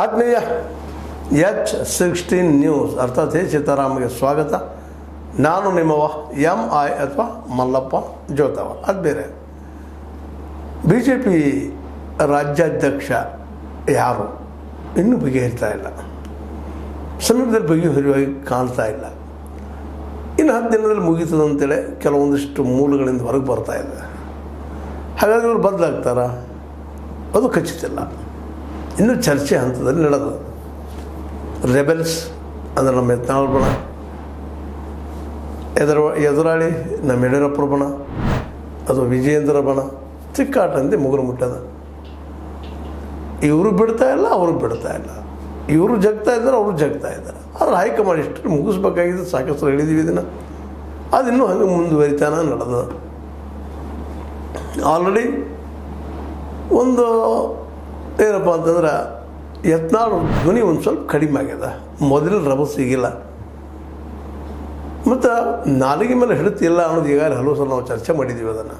ಆತ್ಮೀಯ H16 news ಅರ್ಥಾತ್ ಸೀತಾರಾಮ್ಗೆ ಸ್ವಾಗತ. ನಾನು ನಿಮ್ಮವ MI ಅಥವಾ ಮಲ್ಲಪ್ಪ ಜೋತವ. ಅದು ಬೇರೆ. BJP ರಾಜ್ಯಾಧ್ಯಕ್ಷ ಯಾರು ಇನ್ನೂ ಬಗೆಹರಿತಾ ಇಲ್ಲ, ಸಮೀಪದಲ್ಲಿ ಬಗೆಹರಿಯುವಾಗಿ ಕಾಣ್ತಾ ಇಲ್ಲ. ಇನ್ನು 10 ದಿನದಲ್ಲಿ ಮುಗೀತದೆ ಅಂತೇಳಿ ಕೆಲವೊಂದಿಷ್ಟು ಮೂಲಗಳಿಂದ ಹೊರಗೆ ಬರ್ತಾ ಇದೆ. ಹಾಗಾಗಿ ಇವರು ಬದಲಾಗ್ತಾರ ಅದು ಖಚಿತ ಇಲ್ಲ. ಇನ್ನೂ ಚರ್ಚೆ ಹಂತದಲ್ಲಿ ನಡೆದು ರೆಬೆಲ್ಸ್ ಅಂದರೆ ನಮ್ಮ ಯತ್ನಾಳ್ ಬಣ, ಎದುರಾಳಿ ನಮ್ಮ ಯಡಿಯೂರಪ್ಪರ ಬಣ, ಅದು ವಿಜಯೇಂದ್ರ ಬಣ, ಚಿಕ್ಕಾಟಂತೆ ಮುಗುರು ಮುಟ್ಟದ. ಇವರು ಬಿಡ್ತಾ ಇಲ್ಲ, ಅವರು ಬಿಡ್ತಾ ಇಲ್ಲ. ಇವರು ಜಗ್ತಾ ಇದ್ದಾರೆ, ಅವರು ಜಗ್ತಾ ಇದ್ದಾರೆ. ಆದರೆ ಹೈಕಮಾಂಡ್ ಇಷ್ಟು ಮುಗಿಸ್ಬೇಕಾಗಿದ್ದು ಸಾಕಷ್ಟು ಹೇಳಿದ್ದೀವಿ. ಇದನ್ನು ಅದು ಇನ್ನೂ ಹಂಗೆ ಮುಂದುವರಿತಾನ ನಡೆದ. ಆಲ್ರೆಡಿ ಒಂದು ಏನಪ್ಪ ಅಂತಂದ್ರೆ ಯತ್ನಾಳ್ ಧ್ವನಿ ಒಂದು ಸ್ವಲ್ಪ ಕಡಿಮೆ ಆಗ್ಯದ, ಮೊದಲಿನ ರಭಸ ಸಿಗಿಲ್ಲ. ಮತ್ತು ನಾಲಿಗೆ ಮೇಲೆ ಹಿಡಿತಿಲ್ಲ ಅನ್ನೋದು ಈಗಾಗಲೇ ಹಲವು ಸಲ ನಾವು ಚರ್ಚೆ ಮಾಡಿದ್ದೀವಿ. ಅದನ್ನು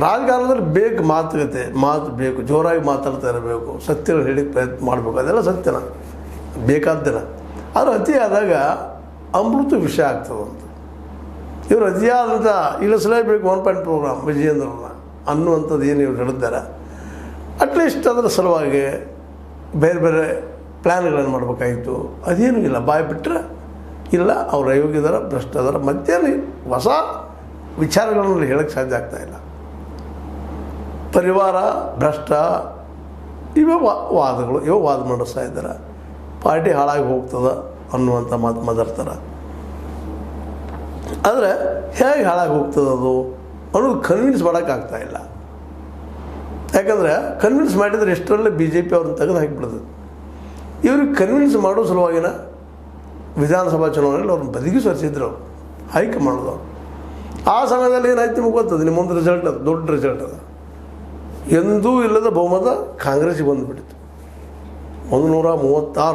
ರಾಜಕಾರಣದಲ್ಲಿ ಬೇಕು, ಮಾತು ಬೇಕು, ಜೋರಾಗಿ ಮಾತಾಡ್ತಾ ಇರಬೇಕು, ಸತ್ಯಗಳು ಹೇಳಿಕ್ಕೆ ಪ್ರಯತ್ನ ಮಾಡಬೇಕು, ಅದೆಲ್ಲ ಸತ್ಯನ ಬೇಕಾದ್ದನ. ಆದರೆ ಅತಿಯಾದಾಗ ಅಮೃತ ವಿಷಯ ಆಗ್ತದಂತ. ಇವರು ಅತಿಯಾದಂಥ ಇಳಿಸಲೇಬೇಕು 1 ಪ್ರೋಗ್ರಾಮ್ ವಿಜಯೇಂದ್ರನ ಅನ್ನುವಂಥದ್ದು ಏನು ಇವ್ರು ಹೇಳಿದ್ದಾರೆ. ಅಟ್ಲೀಸ್ಟ್ ಅದರ ಸಲುವಾಗಿ ಬೇರೆ ಬೇರೆ ಪ್ಲ್ಯಾನ್ಗಳನ್ನು ಮಾಡಬೇಕಾಗಿತ್ತು. ಅದೇನೂ ಇಲ್ಲ, ಬಾಯಿ ಬಿಟ್ಟರೆ ಇಲ್ಲ, ಅವ್ರು ಅಯೋಗ್ಯದಾರ, ಭ್ರಷ್ಟದಾರ, ಮತ್ತೇನು ಹೊಸ ವಿಚಾರಗಳನ್ನು ಹೇಳಕ್ಕೆ ಸಾಧ್ಯ ಆಗ್ತಾಯಿಲ್ಲ. ಪರಿವಾರ ಭ್ರಷ್ಟ ಇವೇ ವಾದಗಳು, ಇವೇ ವಾದ ನಡೆಸ್ತಾ ಇದ್ದಾರೆ. ಪಾರ್ಟಿ ಹಾಳಾಗಿ ಹೋಗ್ತದೆ ಅನ್ನುವಂಥ ಮಾತು ಮಾತಾಡ್ತಾರೆ. ಆದರೆ ಹೇಗೆ ಹಾಳಾಗಿ ಹೋಗ್ತದೆ ಅದು ಅನ್ನೋದು ಕನ್ವಿನ್ಸ್ ಮಾಡೋಕ್ಕಾಗ್ತಾಯಿಲ್ಲ. ಯಾಕಂದರೆ ಕನ್ವಿನ್ಸ್ ಮಾಡಿದರೆ ಎಷ್ಟರಲ್ಲೇ BJP ಅವ್ರನ್ನ ತೆಗೆದು ಹಾಕಿಬಿಡ್ತದೆ. ಇವ್ರಿಗೆ ಕನ್ವಿನ್ಸ್ ಮಾಡೋ ಸಲುವಾಗಿನ ವಿಧಾನಸಭಾ ಚುನಾವಣೆಯಲ್ಲಿ ಅವ್ರನ್ನ ಬದಿಗೆ ಸರಿಸಿದ್ರು ಹೈಕಮಾಂಡ್ದವ್ರು. ಆ ಸಮಯದಲ್ಲಿ ಏನಾಯ್ತು ನಿಮಗೆ ಗೊತ್ತದ, ನಿಮ್ಮ ಮುಂದೆ ರಿಸಲ್ಟ್ ಅದು ದೊಡ್ಡ ರಿಸಲ್ಟ್ ಅದ. ಎಂದೂ ಇಲ್ಲದ ಬಹುಮತ ಕಾಂಗ್ರೆಸ್ಸಿಗೆ ಬಂದುಬಿಟ್ಟಿತ್ತು. 136